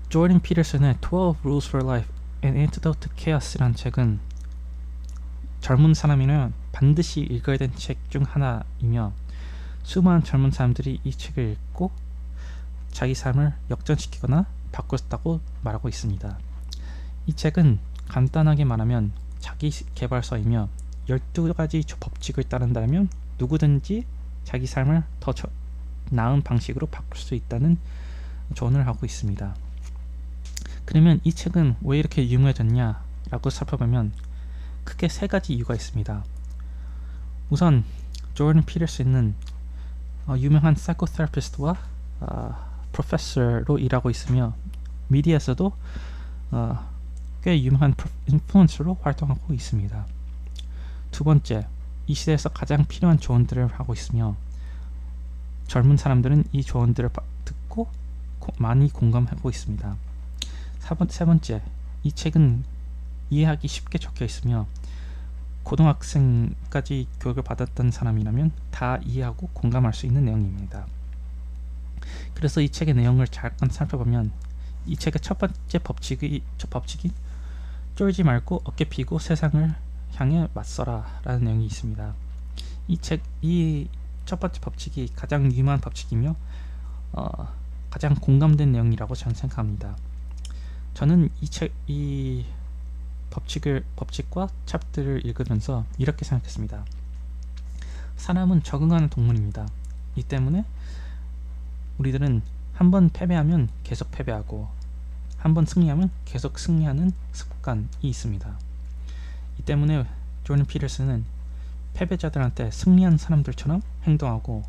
조던 피터슨의 12 Rules for Life: An Antidote to Chaos이란 책은 젊은 사람이면 반드시 읽어야 되는 책 중 하나이며, 수많은 젊은 사람들이 이 책을 읽고 자기 삶을 역전시키거나 바꿨다고 말하고 있습니다. 이 책은 간단하게 말하면 자기 개발서이며, 12가지 법칙을 따른다면 누구든지 자기 삶을 더 나은 방식으로 바꿀 수 있다는 조언을 하고 있습니다. 그러면 이 책은 왜 이렇게 유명해졌냐라고 살펴보면 크게 세 가지 이유가 있습니다. 우선 조던 피터슨은 유명한 사이코테라피스트와 프로페서로 일하고 있으며, 미디어에서도 꽤 유명한 인플루언서로 활동하고 있습니다. 두 번째, 이 시대에서 가장 필요한 조언들을 하고 있으며, 젊은 사람들은 이 조언들을 듣고 많이 공감하고 있습니다. 세 번째, 이 책은 이해하기 쉽게 적혀 있으며 고등학생까지 교육을 받았던 사람이라면 다 이해하고 공감할 수 있는 내용입니다. 그래서 이 책의 내용을 잠깐 살펴보면, 이 책의 첫 번째 법칙이 쫄지 말고 어깨 피고 세상을 향해 맞서라 라는 내용이 있습니다. 이 첫 번째 법칙이 가장 유명한 법칙이며 가장 공감된 내용이라고 저는 생각합니다. 저는 이 법칙과 챕터를 읽으면서 이렇게 생각했습니다. 사람은 적응하는 동물입니다. 이 때문에 우리들은 한번 패배하면 계속 패배하고, 한번 승리하면 계속 승리하는 습관이 있습니다. 이 때문에 조던 피터슨은 패배자들한테 승리한 사람들처럼 행동하고,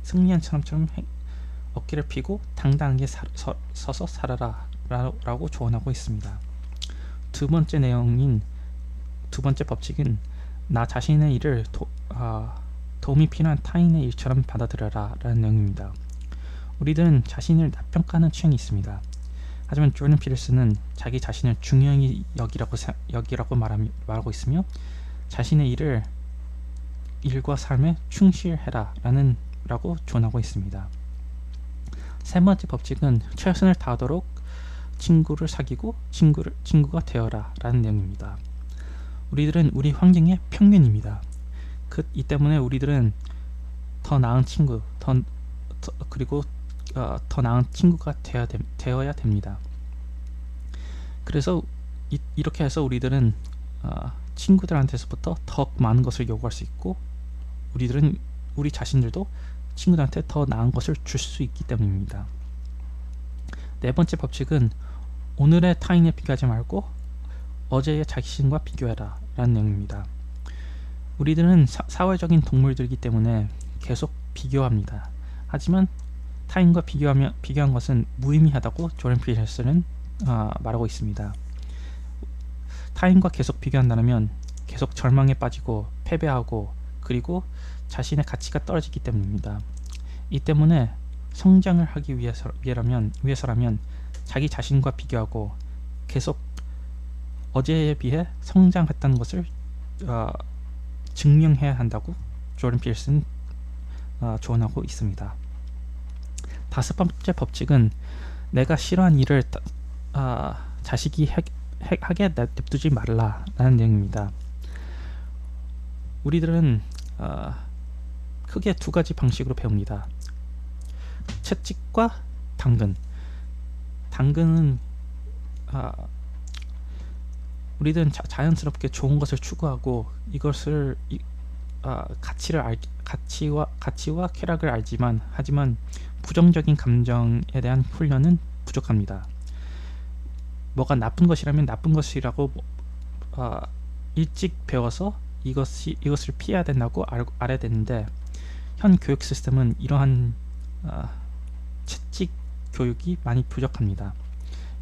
승리한 사람처럼 어깨를 펴고 당당하게 서서 살아라 라고 조언하고 있습니다. 두 번째 법칙은 나 자신의 일을 도움이 필요한 타인의 일처럼 받아들여라 라는 내용입니다. 우리들은 자신을 낮평가하는 취향이 있습니다. 하지만 조던 피터슨은 자기 자신을 중요히 여기라고 말하고 있으며, 자신의 일과 삶에 충실해라 라고 조언하고 있습니다. 세 번째 법칙은 최선을 다하도록 친구를 사귀고 친구가 되어라 라는 내용입니다. 우리들은 우리 환경의 평균입니다. 이 때문에 우리들은 더 나은 친구, 그리고 더 나은 친구가 되어야 됩니다. 그래서 이렇게 해서 우리들은 친구들한테서부터 더 많은 것을 요구할 수 있고, 우리 자신들도 친구들한테 더 나은 것을 줄 수 있기 때문입니다. 네 번째 법칙은 오늘의 타인에 비교하지 말고 어제의 자신과 비교해라 라는 내용입니다. 우리들은 사회적인 동물들이기 때문에 계속 비교합니다. 하지만 타인과 비교한 것은 무의미하다고 조던 피터슨은 말하고 있습니다. 타인과 계속 비교한다면 계속 절망에 빠지고 패배하고, 그리고 자신의 가치가 떨어지기 때문입니다. 이 때문에 성장을 하기 위해서라면 자기 자신과 비교하고 계속 어제에 비해 성장했다는 것을 증명해야 한다고 조던 피터슨은 조언하고 있습니다. 다섯 번째 법칙은 내가 싫어하는 일을 자식이 하게 냅두지 말라라는 내용입니다. 우리들은 크게 두 가지 방식으로 배웁니다. 채찍과 당근. 당근은 우리들은 자연스럽게 좋은 것을 추구하고 이것을 가치와 쾌락을 하지만 부정적인 감정에 대한 훈련은 부족합니다. 뭐가 나쁜 것이라면 나쁜 것이라고 일찍 배워서 이것을 피해야 된다고 알아야 되는데, 현 교육 시스템은 이러한 채찍 교육이 많이 부족합니다.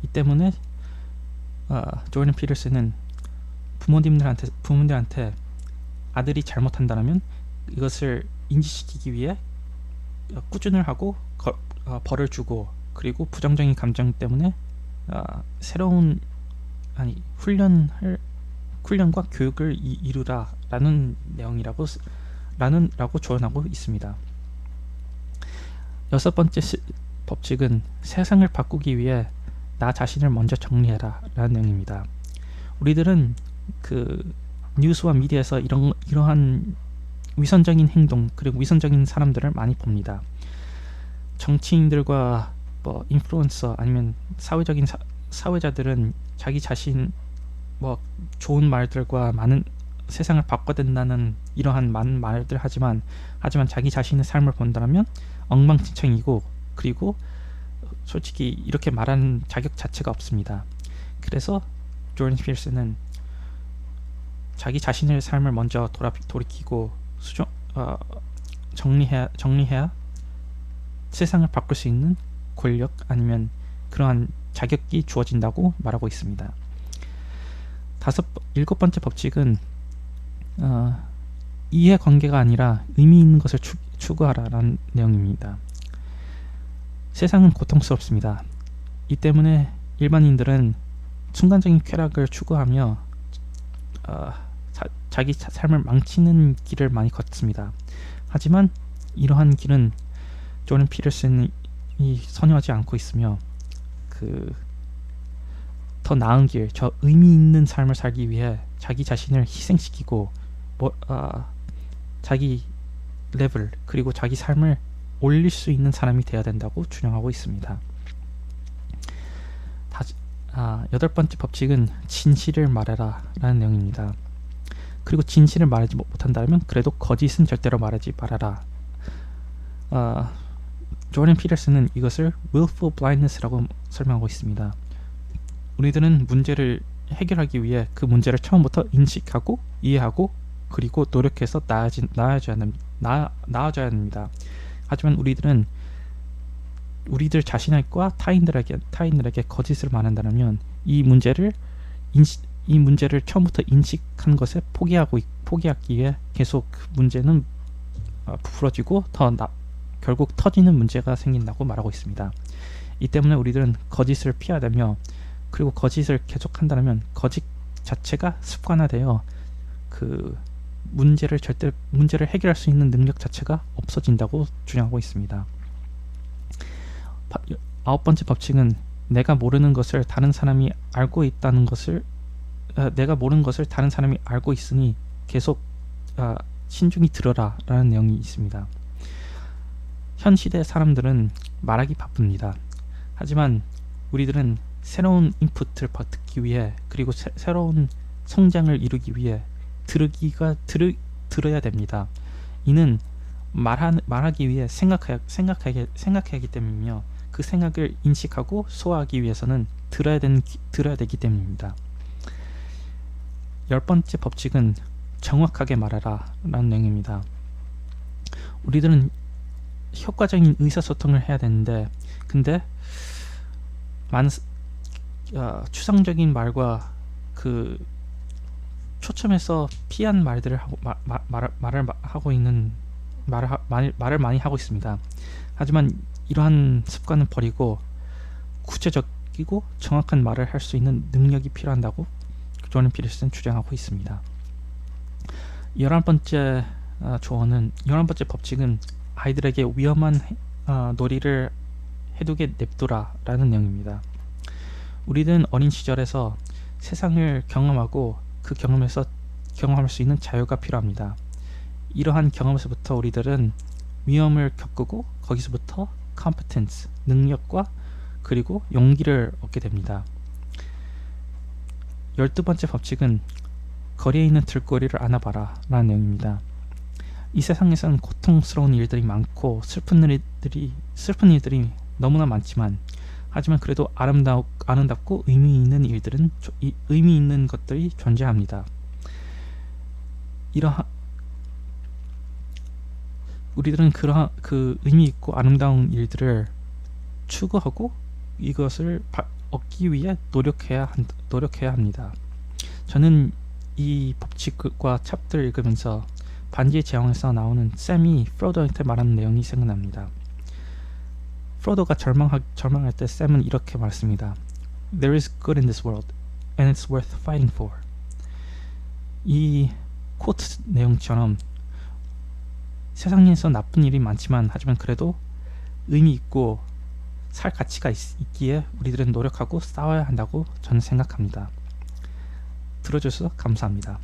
이 때문에 조던 피터슨은 부모님들한테 아들이 잘못한다면 이것을 인지시키기 위해 꾸준을 하고 벌을 주고, 그리고 부정적인 감정 때문에 새로운 훈련과 교육을 이루라라는 내용이라고 조언하고 있습니다. 여섯 번째 법칙은 세상을 바꾸기 위해 나 자신을 먼저 정리해라 라는 내용입니다. 우리들은 그 뉴스와 미디어에서 이러한 위선적인 행동 그리고 위선적인 사람들을 많이 봅니다. 정치인들과 뭐 인플루언서 아니면 사회적인 사회자들은 자기 자신 뭐 좋은 말들과 많은 세상을 바꿔야 된다는 이러한 많은 말들 하지만 자기 자신의 삶을 본다면 엉망진창이고, 그리고 솔직히 이렇게 말하는 자격 자체가 없습니다. 그래서 조던 피터슨은 자기 자신의 삶을 먼저 돌이키고 정리해야 세상을 바꿀 수 있는 권력 아니면 그러한 자격이 주어진다고 말하고 있습니다. 일곱 번째 법칙은 이해관계가 아니라 의미 있는 것을 추구하라라는 내용입니다. 세상은 고통스럽습니다. 이 때문에 일반인들은 순간적인 쾌락을 추구하며 자기 삶을 망치는 길을 많이 걷습니다. 하지만 이러한 길은 조던 피터슨이 선호하지 않고 있으며 더 나은 길, 저 의미 있는 삶을 살기 위해 자기 자신을 희생시키고 자기 레벨 그리고 자기 삶을 올릴 수 있는 사람이 되어야 된다고 주장하고 있습니다. 여덟 번째 법칙은 진실을 말해라 라는 내용입니다. 그리고 진실을 말하지 못한다면 그래도 거짓은 절대로 말하지 말아라. 조던 피터슨은 이것을 willful blindness라고 설명하고 있습니다. 우리들은 문제를 해결하기 위해 그 문제를 처음부터 인식하고 이해하고 그리고 노력해서 나아져야 합니다. 하지만 우리들은 우리들 자신과 타인들에게 거짓을 말한다면 이 문제를 처음부터 인식한 것에 포기하기 위해 계속 문제는 부풀어지고 결국 터지는 문제가 생긴다고 말하고 있습니다. 이 때문에 우리들은 거짓을 피해야 되며, 그리고 거짓을 계속한다면 거짓 자체가 습관화되어 문제를 해결할 수 있는 능력 자체가 없어진다고 주장하고 있습니다. 아홉 번째 법칙은 내가 모르는 것을 다른 사람이 알고 있다는 것을 내가 모르는 것을 다른 사람이 알고 있으니 계속 신중히 들어라 라는 내용이 있습니다. 현 시대 사람들은 말하기 바쁩니다. 하지만 우리들은 새로운 인풋을 받기 위해 그리고 새로운 성장을 이루기 위해 들어야 됩니다. 이는 말하기 위해 생각해야 하기 때문이며, 그 생각을 인식하고 소화하기 위해서는 들어야 되기 때문입니다. 열 번째 법칙은 정확하게 말하라 라는 내용입니다. 우리들은 효과적인 의사소통을 해야 되는데, 근데 추상적인 말과 초점에서 피한 말들을 말을 많이 하고 있습니다. 하지만 이러한 습관은 버리고 구체적이고 정확한 말을 할 수 있는 능력이 필요한다고 조던 피터슨은 주장하고 있습니다. 11번째 법칙은 아이들에게 위험한 놀이를 해두게 냅두라 라는 내용입니다. 우리는 어린 시절에서 세상을 경험하고 그 경험에서 경험할 수 있는 자유가 필요합니다. 이러한 경험에서부터 우리들은 위험을 겪고 거기서부터 competence, 능력과 그리고 용기를 얻게 됩니다. 12번째 법칙은 거리에 있는 들고리를 안아봐라 라는 내용입니다. 이 세상에서는 고통스러운 일들이 많고 슬픈 일들이 너무나 많지만, 하지만 그래도 아름답고 의미 있는 것들이 존재합니다. 우리들은 그 의미 있고 아름다운 일들을 추구하고 이것을 얻기 위해 노력해야 합니다. 저는 이 법칙과 챕터를 읽으면서 반지의 제왕에서 나오는 샘이 프로도한테 말하는 내용이 생각납니다. 프로도가 절망할 때 샘은 이렇게 말했습니다. There is good in this world, and it's worth fighting for. 이 코트 내용처럼 세상에서 나쁜 일이 많지만 하지만 그래도 의미 있고 살 가치가 있기에 우리들은 노력하고 싸워야 한다고 저는 생각합니다. 들어줘서 감사합니다.